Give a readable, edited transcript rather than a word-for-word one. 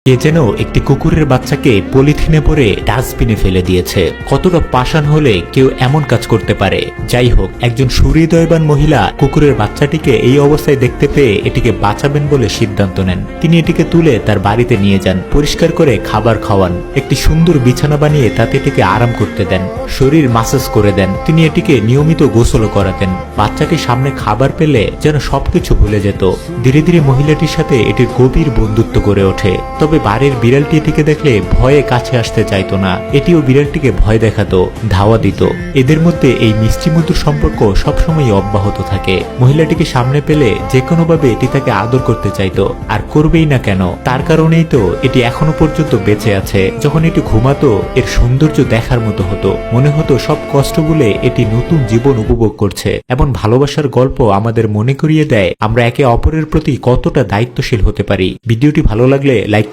কে যেন একটি কুকুরের বাচ্চাকে পলিথিনে ভরে ডাস্টবিনে ফেলে দিয়েছে। কতটা পাষাণ হলে কেউ এমন কাজ করতে পারে। যাই হোক, একজন সুহৃদয়বান মহিলা কুকুরের বাচ্চাটিকে এই অবস্থায় দেখতে পেয়ে এটিকে বাঁচাবেন বলে সিদ্ধান্ত নেন। তিনি এটিকে তুলে তার বাড়িতে নিয়ে যান, পরিষ্কার করে খাবার খাওয়ান, একটি সুন্দর বিছানা বানিয়ে তাতে এটিকে আরাম করতে দেন, শরীর মাসাজ করে দেন। তিনি এটিকে নিয়মিত গোসলও করাতেন। বাচ্চাটি সামনে খাবার পেলে যেন সবকিছু ভুলে যেত। ধীরে ধীরে মহিলাটির সাথে এটির গভীর বন্ধুত্ব গড়ে ওঠে। তবে বাড়ির বিড়ালটি এটিকে দেখলে ভয়ে কাছে আসতে চাইতো না। এটিও বিড়ালটিকে ভয় দেখাতো, ধাওয়া দিত। এদের মধ্যে এই মিষ্টি মধুর সম্পর্ক সবসময় অব্যাহত থাকে। মহিলাটিকে সামনে পেলে যে কোনোভাবে এটি তাকে আদর করতে চাইতো, আর করবেই না কেন, তার কারণেই তো এটি এখনো পর্যন্ত বেঁচে আছে। যখন এটি ঘুমাতো এর সৌন্দর্য দেখার মতো হতো, মনে হতো সব কষ্ট ভুলে এটি নতুন জীবন উপভোগ করছে। এমন ভালোবাসার গল্প আমাদের মনে করিয়ে দেয় আমরা একে অপরের প্রতি কতটা দায়িত্বশীল হতে পারি। ভিডিওটি ভালো লাগলে লাইক